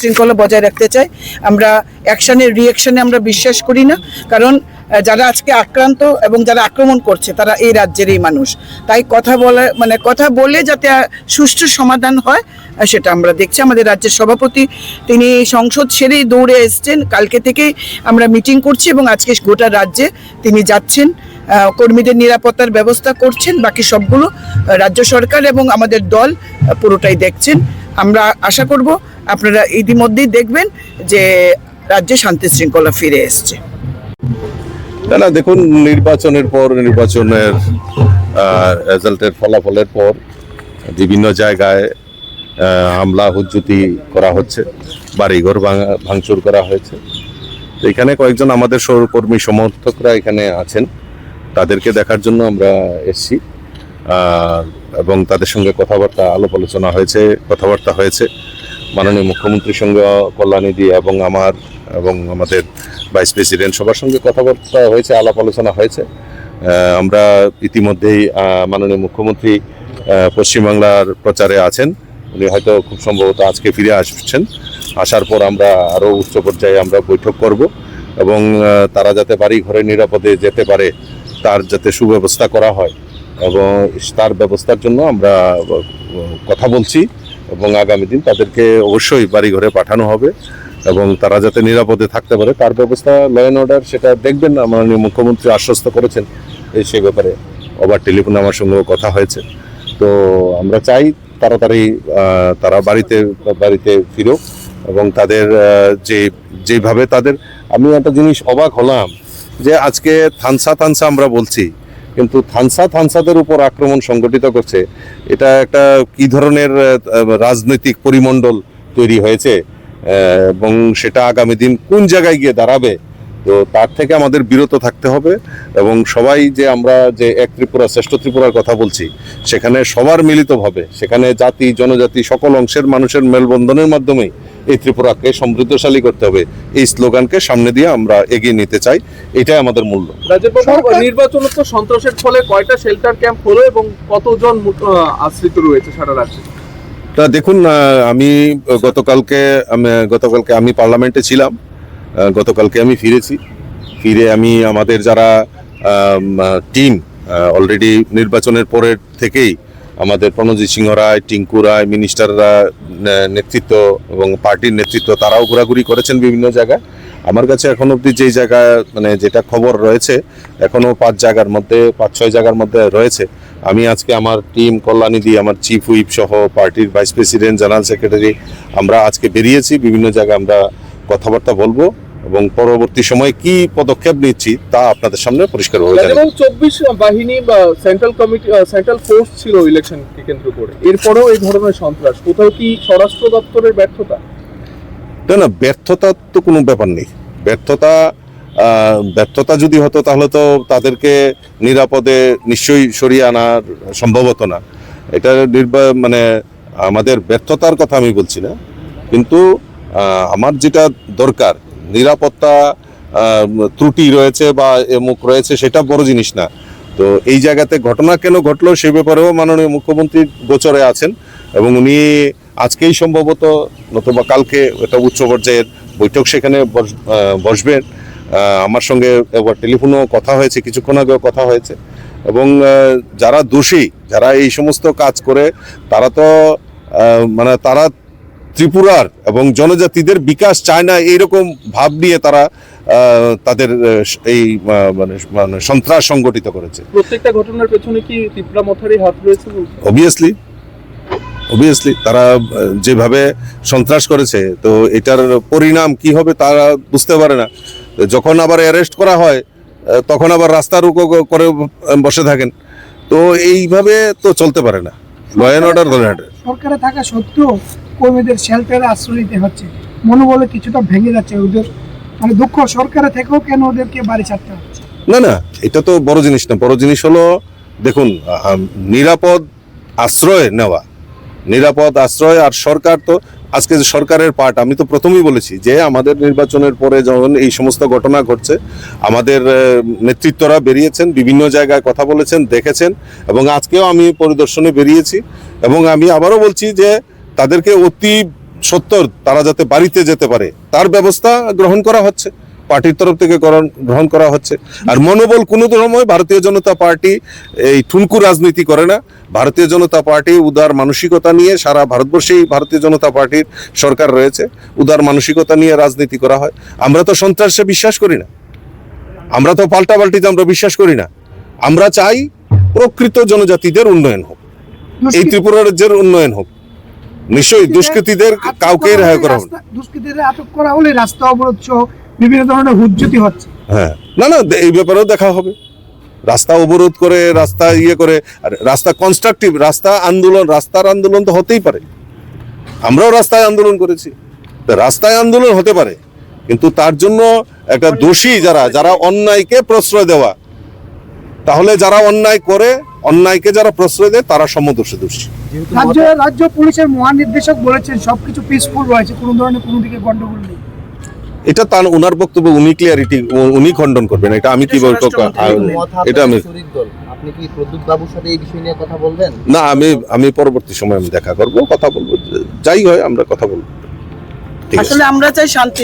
শৃঙ্খলা বজায় রাখতে চাই। আমরা অ্যাকশনের রিঅ্যাকশনে আমরা বিশ্বাস করি না, কারণ যারা আজকে আক্রান্ত এবং যারা আক্রমণ করছে তারা এই রাজ্যেরই মানুষ। তাই কথা বলে যাতে সুষ্ঠু সমাধান হয় সেটা আমরা দেখছি। আমাদের রাজ্যের সভাপতি তিনি সংসদ সেরেই দৌড়ে এসছেন, কালকে থেকেই আমরা মিটিং করছি এবং আজকে গোটা রাজ্যে তিনি যাচ্ছেন, কর্মীদের নিরাপত্তার ব্যবস্থা করছেন। বাকি সবগুলো রাজ্য সরকার এবং আমাদের দল পুরোটাই দেখছেন। আমরা আশা করব আপনারা ইতিমধ্যেই দেখবেন যে রাজ্যে শান্তি শৃঙ্খলা ফিরে এসছে। না, দেখুন, নির্বাচনের পর নির্বাচনের রেজাল্টের ফলাফলের পর বিভিন্ন জায়গায় হামলা হুজ্জুতি করা হচ্ছে, বাড়িঘর ভাঙচুর করা হয়েছে। এখানে কয়েকজন আমাদের সহকর্মী সমর্থকরা এখানে আছেন, তাদেরকে দেখার জন্য আমরা এসেছি এবং তাদের সঙ্গে কথাবার্তা হয়েছে মাননীয় মুখ্যমন্ত্রীর সঙ্গে, কল্যাণীদি এবং আমাদের ভাইস প্রেসিডেন্ট সবার সঙ্গে কথাবার্তা হয়েছে, আলাপ আলোচনা হয়েছে। আমরা ইতিমধ্যেই মাননীয় মুখ্যমন্ত্রী পশ্চিমবাংলার প্রচারে আছেন, উনি হয়তো খুব সম্ভবত আজকে ফিরে আসছেন। আসার পর আমরা আরও উচ্চ পর্যায়ে আমরা বৈঠক করব এবং তারা যাতে বাড়ি ঘরে নিরাপদে যেতে পারে তার যাতে সুব্যবস্থা করা হয় এবং তার ব্যবস্থার জন্য আমরা কথা বলছি এবং আগামী দিন তাদেরকে অবশ্যই বাড়ি ঘরে পাঠানো হবে এবং তারা যাতে নিরাপদে থাকতে পারে তার ব্যবস্থা, ল অ্যান্ড অর্ডার সেটা দেখবেন। মাননীয় মুখ্যমন্ত্রী আশ্বস্ত করেছেন সে ব্যাপারে, আবার টেলিফোনে আমার সঙ্গে কথা হয়েছে। তো আমরা চাই তাড়াতাড়ি তারা বাড়িতে ফিরুক এবং তাদের যেভাবে তাদের, আমি একটা জিনিস অবাক হলাম যে আজকে থানসা আমরা বলছি, কিন্তু থানসাদের উপর আক্রমণ সংগঠিত করছে। এটা একটা কি ধরনের রাজনৈতিক পরিমণ্ডল তৈরি হয়েছে এবং সেটা আগামী দিন কোন জায়গায় গিয়ে দাঁড়াবে, তো তার থেকে আমাদের বিরত থাকতে হবে এবং সবাই যে আমরা যে এক ত্রিপুরা শ্রেষ্ঠ ত্রিপুরার কথা বলছি, সেখানে সবার মিলিতভাবে, সেখানে জাতি জনজাতি সকল অংশের মানুষের মেলবন্ধনের মাধ্যমেই এই ত্রিপুরাকে সমৃদ্ধশালী করতে হবে, এই স্লোগানকে সামনে দিয়ে আমরা এগিয়ে নিতে চাই। এটাই আমাদের মূল্য। নির্বাচন তো সন্ত্রাসের ফলে কয়টা শেল্টার ক্যাম্প হলো এবং কতজন আশ্রিত রয়েছে সারা রাজ্যে? তা দেখুন, গতকালকে আমি পার্লামেন্টে ছিলাম, গতকালকে আমি ফিরে আমি আমাদের যারা টিম অলরেডি নির্বাচনের পরের থেকেই আমাদের প্রণজিৎ সিংহ রায়, টিঙ্কু রায়, মিনিস্টাররা নেতৃত্ব এবং পার্টির নেতৃত্ব তারাও ঘোরাঘুরি করেছেন বিভিন্ন জায়গায়। আমার কাছে এখন অবধি যেই জায়গায় যেটা খবর রয়েছে এখনও 5-6 জায়গার মধ্যে রয়েছে। আমি আজকে আমার টিম, কল্যাণীদি, আমার চিফ হুইপ সহ পার্টির ভাইস প্রেসিডেন্ট, জেনারেল সেক্রেটারি, আমরা আজকে বেরিয়েছি। বিভিন্ন জায়গায় আমরা কথাবার্তা বলবো এবং পরবর্তী সময় কি পদক্ষেপ নিচ্ছি তা আপনাদের সামনে পরিষ্কার হয়ে যাবে। এবং 24 বাহিনী বা সেন্ট্রাল ফোর্স ছিল ইলেকশনকে কেন্দ্র করে, এরপরেও এই ধরনের সন্ত্রাস, কোথাও কি স্বরাষ্ট্র দপ্তরের ব্যর্থতা? না, ব্যর্থতার তো কোনো ব্যাপার নেই। ব্যর্থতা যদি হতো তাহলে তো তাদেরকে নিরাপদে নিশ্চয়ই সরিয়ে আনার সম্ভব হতো না। এটা আমাদের ব্যর্থতার কথা আমি বলছি না, কিন্তু আমার যেটা দরকার, নিরাপত্তা ত্রুটি রয়েছে বা এমুক রয়েছে সেটা বড় জিনিস না। তো এই জায়গাতে ঘটনা কেন ঘটলো সে ব্যাপারেও মাননীয় মুখ্যমন্ত্রী গোচরে আছেন এবং উনি আজকেই সম্ভবত নতুবা কালকে একটা উচ্চ পর্যায়ের বৈঠক সেখানে বসবেন। আমার সঙ্গে একবার টেলিফোনেও কথা হয়েছে, কিছুক্ষণ আগেও কথা হয়েছে এবং যারা দোষী, যারা এই সমস্ত কাজ করে তারা তো তারা ত্রিপুরার এবং জনজাতিদের বিকাশ চায় না, এইরকম ভাব নিয়ে তারা তাদের এই সন্ত্রাস সংগঠিত করেছে। প্রত্যেকটা ঘটনার পেছনে কি ত্রিপুরা মথারই হাত রয়েছে? অবভিয়াসলি তারা যেভাবে সন্ত্রাস করেছে, তো এটার পরিণাম কি হবে তারা বুঝতে পারে না। যখন আবার অ্যারেস্ট করা হয় তখন আবার রাস্তা রুকো করে বসে থাকেন, তো এইভাবে তো চলতে পারে না। ল অ্যান্ড অর্ডার সরকারে থাকা সত্ত্বেও কর্মীদের শেল্টারে আশ্রয় নিতে হচ্ছে, মনোবলে কিছুটা ভেঙে যাচ্ছে ওদের, দুঃখ সরকারে থেকেও কেন ওদেরকে বাড়ি ছাড়তে হচ্ছে? না, এটা তো বড় জিনিস না। বড় জিনিস হলো, দেখুন, নিরাপদ আশ্রয় আর সরকার তো আজকে সরকারের পার্ট। আমি তো প্রথমেই বলেছি যে আমাদের নির্বাচনের পরে যখন এই সমস্ত ঘটনা ঘটছে, আমাদের নেতৃত্বরা বেরিয়েছেন, বিভিন্ন জায়গায় কথা বলেছেন, দেখেছেন এবং আজকেও আমি পরিদর্শনে বেরিয়েছি এবং আমি আবারও বলছি যে তাদেরকে অতি সত্তর তারা যাতে বাড়িতে যেতে পারে তার ব্যবস্থা গ্রহণ করা হচ্ছে, পার্টির তরফ থেকে গ্রহণ করা হচ্ছে। আর মনোবল কোনো সময় ভারতীয় জনতা পার্টি এই ঠুনকু রাজনীতি করে না। ভারতীয় জনতা পার্টি উদার মানসিকতা নিয়ে, সারা ভারতবর্ষেই ভারতীয় জনতা পার্টির সরকার রয়েছে, উদার মানসিকতা নিয়ে রাজনীতি করা হয়। আমরা তো সন্ত্রাসে বিশ্বাস করি না, আমরা তো পাল্টাপাল্টিতে আমরা বিশ্বাস করি না। আমরা চাই প্রকৃত জনজাতিদের উন্নয়ন হোক, এই ত্রিপুরা রাজ্যের উন্নয়ন হোক। নিশ্চয়ই দুষ্কৃতীদের কাউকে রেহাই করা হবে না। দুষ্কৃতীদের আটক করা হলে রাস্তা অবরোধ সহ বিভিন্ন ধরনের হুজ্জতি হচ্ছে। হ্যাঁ, না না, এই ব্যাপারেও দেখা হবে। রাস্তা অবরোধ করে, রাস্তা করে, আর রাস্তা কনস্ট্রাকটিভ, রাস্তার আন্দোলন তো হতেই পারে। আমরাও রাস্তায় আন্দোলন করেছি, তো রাস্তায় আন্দোলন হতে পারে, কিন্তু তার জন্য একটা দোষী যারা অন্যায়কে প্রশ্রয় দেওয়া, তাহলে যারা অন্যায় করে, অন্যায়কে যারা প্রশ্রয় দেয় তারা সমদোষী দোষী। রাজ্য পুলিশের মহানির্দেশক বলেছেন সবকিছু পিসফুল রয়েছে, কোনো ধরনের কোনো দিকে গন্ডগোল নেই। এটা তার ওনার বক্তব্য, উনি খণ্ডন করবেন। এটা আমি কি বলবো, এটা আমি আপনি কি প্রদ্যুৎ বাবুর সাথে এই বিষয় নিয়ে কথা বলবেন? না, আমি পরবর্তী সময় আমি দেখা করব, কথা বলবো, যাই হয় আমরা কথা বলবো। ঠিক আছে। আসলে আমরা চাই শান্তি।